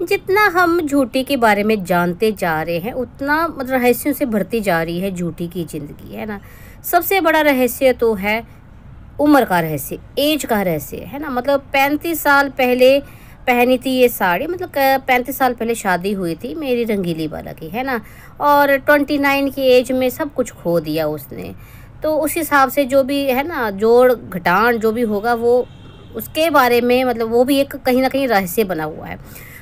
जितना हम झूठी के बारे में जानते जा रहे हैं उतना मतलब रहस्यों से भरती जा रही है झूठी की ज़िंदगी, है ना। सबसे बड़ा रहस्य तो है उम्र का रहस्य, एज का रहस्य, है ना। मतलब 35 साल पहले पहनी थी ये साड़ी, मतलब 35 साल पहले शादी हुई थी मेरी रंगीली वाला की, है ना। और 29 की एज में सब कुछ खो दिया उसने। तो उस हिसाब से जो भी है ना, जोड़ घटान जो भी होगा वो उसके बारे में, मतलब वो भी एक कहीं ना कहीं रहस्य बना हुआ है।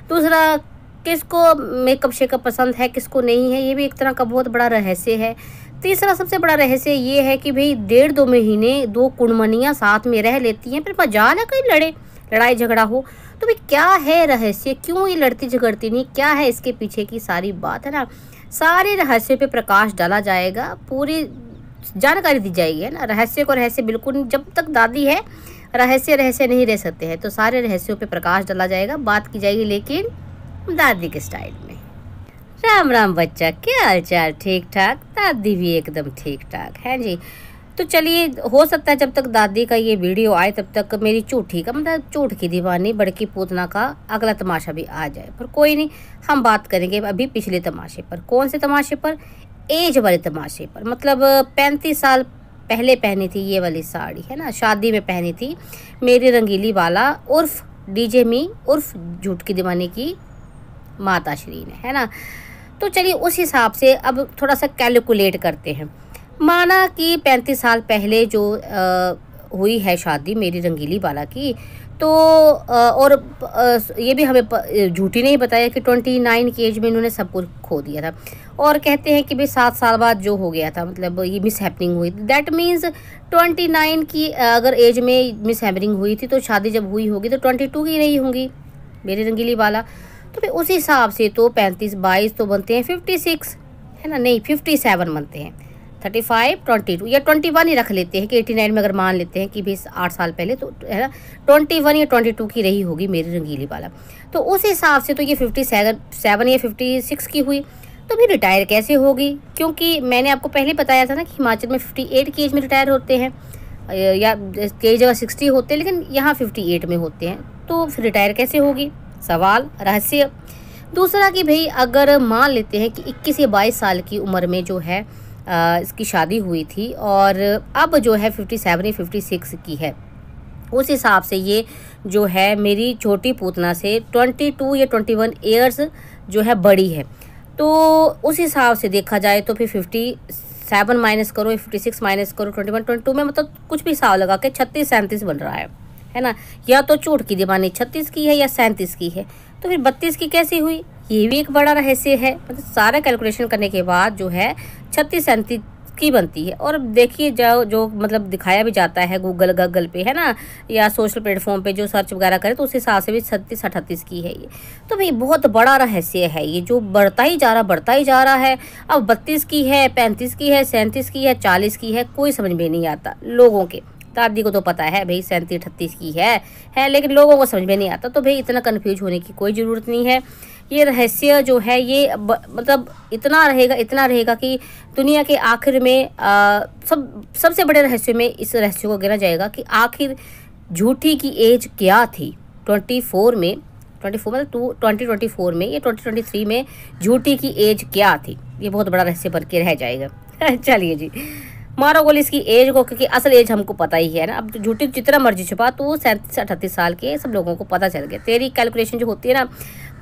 दूसरा, किसको मेकअप शेकअप पसंद है किसको नहीं है, ये भी एक तरह का बहुत बड़ा रहस्य है। तीसरा सबसे बड़ा रहस्य ये है कि भाई 1.5-2 महीने 2 कुड़मनियाँ साथ में रह लेती हैं, फिर मजाल है कहीं लड़ाई झगड़ा हो। तो भाई क्या है रहस्य, क्यों ये लड़ती झगड़ती नहीं, क्या है इसके पीछे की सारी बात, है ना। सारे रहस्य पे प्रकाश डाला जाएगा, पूरी जानकारी दी जाएगी, है ना। रहस्य को रहस्य बिल्कुल नहीं, जब तक दादी है रहस्य रहस्य नहीं रह सकते हैं। तो सारे रहस्यों पे प्रकाश डाला जाएगा, बात की जाएगी लेकिन दादी के स्टाइल में। राम राम बच्चा, क्या हाल चाल, ठीक ठाक। दादी भी एकदम ठीक ठाक है जी। तो चलिए, हो सकता है जब तक दादी का ये वीडियो आए तब तक मेरी झूठी का मतलब झूठ की दीवानी बड़की पूतना का अगला तमाशा भी आ जाए, पर कोई नहीं, हम बात करेंगे अभी पिछले तमाशे पर। कौन से तमाशे पर? एज वाले तमाशे पर। मतलब 35 साल पहले पहनी थी ये वाली साड़ी, है ना, शादी में पहनी थी मेरी रंगीली वाला उर्फ डीजे मी उर्फ झूठ की दीवानी की माता श्री ने, है ना। तो चलिए उस हिसाब से अब थोड़ा सा कैलकुलेट करते हैं। माना कि 35 साल पहले जो हुई है शादी मेरी रंगीली वाला की, तो और ये भी हमें झूठी नहीं बताया कि 29 की एज में इन्होंने सब कुछ खो दिया था। और कहते हैं कि भाई 7 साल बाद जो हो गया था, मतलब ये मिस हैपनिंग हुई, दैट मीन्स 29 की अगर एज में मिस हैपनिंग हुई थी तो शादी जब हुई होगी तो 22 की रही होंगी मेरी रंगीली वाला। तो फिर उस हिसाब से तो 35-22 तो बनते हैं 56, है ना, नहीं 57 बनते हैं। 35, 22 या 21 ही रख लेते हैं कि 89 में अगर मान लेते हैं कि भी 8 साल पहले, तो है ना 21 या 22 की रही होगी मेरी रंगीली वाला। तो उस हिसाब से तो ये 57 या 56 की हुई। तो भी रिटायर कैसे होगी? क्योंकि मैंने आपको पहले बताया था ना कि हिमाचल में 58 की एज में रिटायर होते हैं, या कई जगह 60 होते हैं, लेकिन यहाँ 58 में होते हैं। तो फिर रिटायर कैसे होगी? सवाल, रहस्य। दूसरा कि भाई अगर मान लेते हैं कि 21 या 22 साल की उम्र में जो है इसकी शादी हुई थी और अब जो है 57 या 56 की है, उस हिसाब से ये जो है मेरी छोटी पूतना से 22 या 21 ईयर्स जो है बड़ी है। तो उस हिसाब से देखा जाए तो फिर 57 माइनस करो, 56 माइनस करो, 21, 22 में मतलब कुछ भी हिसाब लगा के 36-37 बन रहा है ना। या तो झूठ की दीवानी 36 की है या 37 की है, तो फिर 32 की कैसे हुई? ये भी एक बड़ा रहस्य है। मतलब सारा कैलकुलेशन करने के बाद जो है 36-37 की बनती है। और देखिए जो मतलब दिखाया भी जाता है गूगल पे, है ना, या सोशल प्लेटफॉर्म पे जो सर्च वगैरह करे तो उस हिसाब से भी 36-38 की है ये। तो भाई बहुत बड़ा रहस्य है ये, जो बढ़ता ही जा रहा है। अब 32 की है, 35 की है, 37 की है, 40 की है, कोई समझ में नहीं आता लोगों के। दादी को तो पता है भाई 37-38 की है, लेकिन लोगों को समझ में नहीं आता। तो भाई इतना कन्फ्यूज होने की कोई ज़रूरत नहीं है। ये रहस्य जो है ये मतलब इतना रहेगा कि दुनिया के आखिर में सबसे बड़े रहस्य में इस रहस्य को गिना जाएगा कि आखिर झूठी की एज क्या थी 24 में, 24 मतलब 2024 में या 2023 में झूठी की एज क्या थी। ये बहुत बड़ा रहस्य बन के रह जाएगा। चलिए जी, मारो गोली इसकी एज को, क्योंकि असल एज हमको पता ही है ना। अब झूठी जितना मर्जी छुपा, तो वो 37-38 साल के सब लोगों को पता चल गया। तेरी कैलकुलेशन जो होती है ना,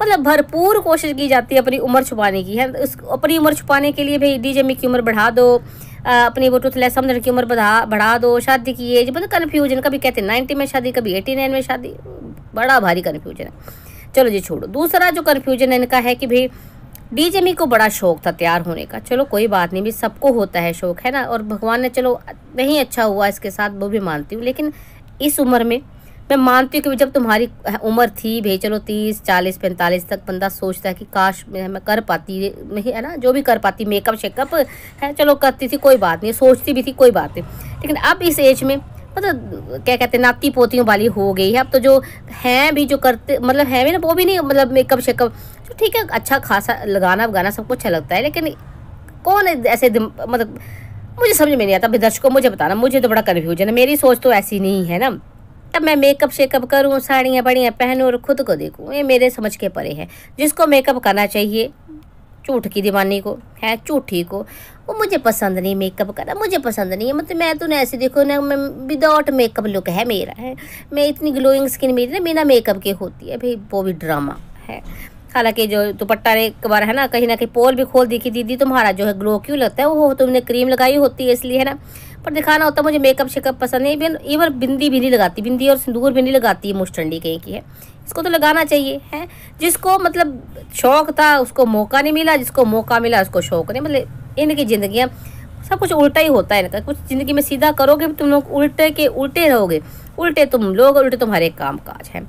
मतलब भरपूर कोशिश की जाती है अपनी उम्र छुपाने की, है। अपनी उम्र छुपाने के लिए भाई डीजे मी की उम्र बढ़ा दो, अपनी वो टूथलेस समझने की उम्र बढ़ा दो, शादी की एज मतलब कन्फ्यूजन। कभी कहते हैं 90 में शादी, कभी 89 में शादी, बड़ा भारी कन्फ्यूजन है। चलो जी छोड़ो। दूसरा जो कन्फ्यूजन इनका है कि भाई डीजे मी को बड़ा शौक था तैयार होने का। चलो कोई बात नहीं, भी सबको होता है शौक, है ना। और भगवान ने चलो नहीं अच्छा हुआ इसके साथ, वो भी मानती हूँ। लेकिन इस उम्र में मैं मानती हूँ कि जब तुम्हारी उम्र थी भाई, चलो 30, 40, 45 तक बंदा सोचता है कि काश मैं कर पाती, नहीं है ना, जो भी कर पाती, मेकअप शेकअप है, चलो करती थी, कोई बात नहीं, सोचती भी थी, कोई बात नहीं। लेकिन अब इस एज में मतलब क्या कहते हैं, नाती पोतियों वाली हो गई है। अब तो जो हैं भी, जो करते मतलब हैं भी ना, वो भी नहीं मतलब मेकअप शेकअप, तो ठीक है अच्छा खासा लगाना सबको अच्छा लगता है, लेकिन कौन ऐसे मतलब मुझे समझ में नहीं आता। दर्शकों मुझे बताना, मुझे तो बड़ा कन्फ्यूजन है, मेरी सोच तो ऐसी नहीं है ना। तब मैं मेकअप शेकअप करूँ, साड़ियाँ बढ़िया पहनूँ और खुद को देखूँ, ये मेरे समझ के परे है। जिसको मेकअप करना चाहिए, झूठ की दीवानी को है, झूठी को, वो मुझे पसंद नहीं मेकअप करना, मुझे पसंद नहीं है। मतलब मैं तो ऐसे देखो ना, मैं विदाउट मेकअप लुक है मेरा, है मैं इतनी ग्लोइंग स्किन मेरी ना बिना मेकअप के होती है भाई, वो भी ड्रामा है। हालांकि जो दुपट्टा ने एक बार है ना कहीं पोल भी खोल दी कि दीदी तुम्हारा जो है ग्लो क्यों लगता है, वो तुमने क्रीम लगाई होती है इसलिए, है ना। पर दिखाना होता है मुझे मेकअप शेकअप पसंद नहीं। इवन बिंदी भी नहीं लगाती, बिंदी और सिंदूर भी नहीं लगाती है मुस्टंडी कहीं की है। इसको तो लगाना चाहिए है। जिसको मतलब शौक था उसको मौका नहीं मिला, जिसको मौका मिला उसको शौक नहीं। मतलब इनकी जिंदगियाँ सब कुछ उल्टा ही होता है इनका। कुछ ज़िंदगी में सीधा करोगे तुम लोग उल्टे के उल्टे रहोगे, उल्टे तुम लोग, उल्टे तुम्हारे काम काज है।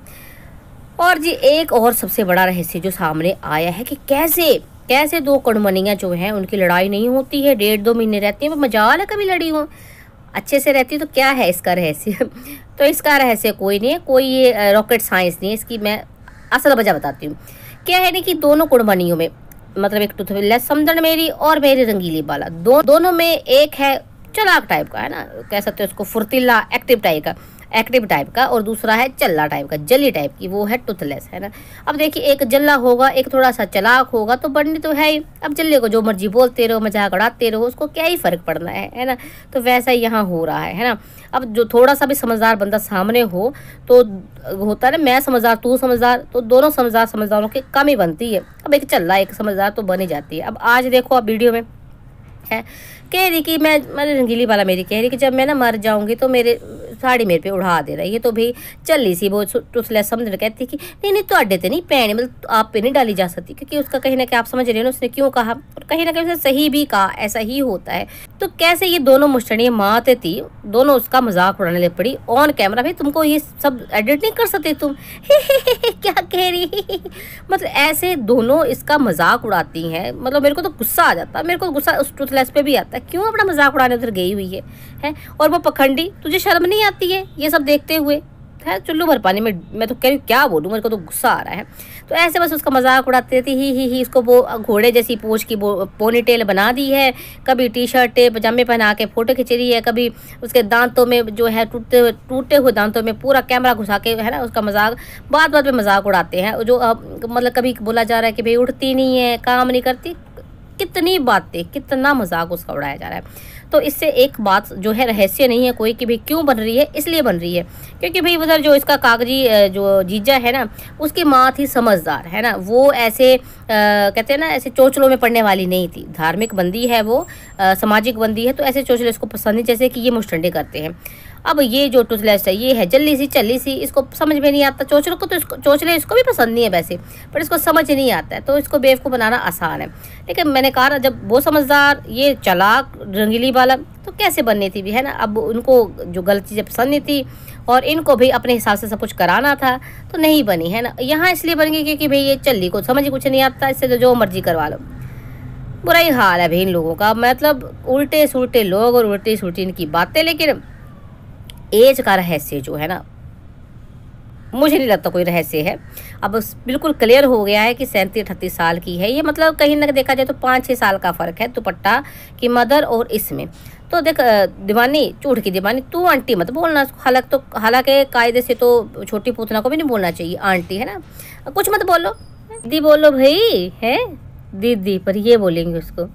और जी एक और सबसे बड़ा रहस्य जो सामने आया है कि कैसे दो कड़मनियाँ जो हैं उनकी लड़ाई नहीं होती है, 1.5-2 महीने रहती हैं। मजाल है कभी लड़ी हो, अच्छे से रहती तो क्या है इसका रहस्य। तो इसका रहस्य कोई नहीं है, कोई ये रॉकेट साइंस नहीं है, इसकी मैं असल वजह बताती हूँ। क्या है ना कि दोनों कुड़मनियों में मतलब एक टूथलेस समझन मेरी और मेरी रंगीली बाला, दोनों में एक है चलाक टाइप का, है ना, कह सकते हो उसको फुर्तीला एक्टिव टाइप का, और दूसरा है चल्ला टाइप का, जल्ली टाइप की, वो है टूथलेस, है ना। अब देखिए एक जल्ला होगा, एक थोड़ा सा चलाक होगा, तो बननी तो है ही। अब जल्ले को जो मर्जी बोलते रहो, मजाक उड़ाते रहो, उसको क्या ही फर्क पड़ना है ना। तो वैसा ही यहाँ हो रहा है ना। अब जो थोड़ा सा भी समझदार बंदा सामने हो तो होता है ना, मैं समझदार तू समझदार, तो दोनों समझदारों की कमी बनती है। अब एक चल्ला एक समझदार तो बन ही जाती है। अब आज देखो आप वीडियो में है कह रही कि मैंने रंगीली वाला मेरी कह रही कि जब मैं ना मर जाऊंगी तो मेरे साड़ी मेरे पे उड़ा दे रही है। तो भाई चली सी वो टुसले समझ कहती कि नहीं तुहाडे ते नहीं पैने, मतलब आप पे नहीं डाली जा सकती, क्योंकि उसका कहीं ना कहीं आप समझ रहे हो ना उसने क्यों कहा, और कहीं ना कहीं उसने सही भी कहा, ऐसा ही होता है। तो कैसे ये दोनों मुश्तनियाँ माँ ते थी, दोनों उसका मजाक उड़ाने लग पड़ी ऑन कैमरा। भाई तुमको ये सब एडिट नहीं कर सकते तुम। क्या कह रही, मतलब ऐसे दोनों इसका मजाक उड़ाती हैं। मतलब मेरे को तो गुस्सा आ जाता है, मेरे को गुस्सा उस टूथलेस पे भी आता है, क्यों अपना मजाक उड़ाने उधर गई हुई है। और वो पखंडी, तुझे शर्म नहीं आती है ये सब देखते हुए, है चुल्लू भर पानी में। मैं तो कह रही हूँ क्या बोलूँ, मेरे को तो गुस्सा आ रहा है। तो ऐसे बस उसका मजाक उड़ाते रहती ही इसको वो घोड़े जैसी पूंछ की पोनी टेल बना दी है, कभी टी शर्ट पजामे पहना के फोटो खिंच रही है, कभी उसके दांतों में जो है टूटे हुए दांतों में पूरा कैमरा घुसा के, है ना, उसका मजाक बात में मजाक उड़ाते हैं। जो मतलब कभी बोला जा रहा है कि भाई उठती नहीं है, काम नहीं करती, कितनी बातें, कितना मजाक उसका उड़ाया जा रहा है। तो इससे एक बात जो है रहस्य नहीं है कोई कि भाई क्यों बन रही है, इसलिए बन रही है क्योंकि भाई उधर जो इसका कागजी जो जीजा है ना, उसकी माँ थी समझदार, है ना। वो ऐसे कहते हैं ना ऐसे चोचलों में पड़ने वाली नहीं थी, धार्मिक बंदी है वो, सामाजिक बंदी है, तो ऐसे चोचले इसको पसंद नहीं जैसे कि ये मुस्टंडे करते हैं। अब ये जो टूथलेस है ये है जल्दी सी चली सी, इसको समझ में नहीं आता। चोचलों को तो चोचले इसको भी पसंद नहीं है वैसे, पर इसको समझ नहीं आता है, तो इसको बेवकूफ़ बनाना आसान है। लेकिन मैंने कहा ना, जब वो समझदार ये चालाक रंगीली वाला, तो कैसे बननी थी भी, है ना। अब उनको जो गलत चीज़ें पसंद नहीं थी और इनको भी अपने हिसाब से सब कुछ कराना था, तो नहीं बनी, है ना। यहाँ इसलिए बन गई क्योंकि भाई ये चल्ली को समझ कुछ नहीं आता, इससे तो जो मर्जी करवा लो। बुरा ही हाल है भाई इन लोगों का, मतलब उल्टे सुलटे लोग और उल्टी सुलटी इनकी बातें। लेकिन एज का रहस्य जो है ना, मुझे नहीं लगता कोई रहस्य है। अब बिल्कुल क्लियर हो गया है कि 37-38 साल की है ये। मतलब कहीं ना देखा जाए तो 5-6 साल का फ़र्क है दुपट्टा की मदर और इसमें। तो देख दीवानी, झूठ की दीवानी, तू आंटी मत बोलना। हालांकि कायदे से तो छोटी पूतना को भी नहीं बोलना चाहिए आंटी, है ना। कुछ मत बोलो, दीदी बोलो भाई, है दीदी, पर ये बोलेंगे उसको।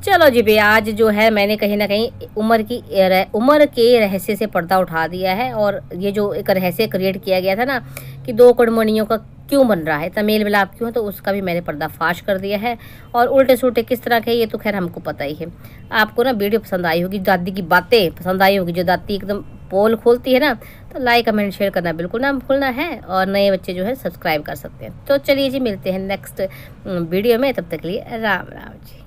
चलो जी भैया, आज जो है मैंने कहीं ना कहीं उम्र के रहस्य से पर्दा उठा दिया है। और ये जो एक रहस्य क्रिएट किया गया था ना कि दो कड़मनियों का क्यों बन रहा है, तमेल मिलाप क्यों, तो उसका भी मैंने पर्दाफाश कर दिया है। और उल्टे सुल्टे किस तरह के, ये तो खैर हमको पता ही है। आपको ना वीडियो पसंद आई होगी, दादी की बातें पसंद आई होगी, जो दादी एकदम पोल खोलती है ना, तो लाइक कमेंट शेयर करना बिल्कुल ना भूलना है। और नए बच्चे जो है सब्सक्राइब कर सकते हैं। तो चलिए जी, मिलते हैं नेक्स्ट वीडियो में, तब तक के लिए राम राम जी।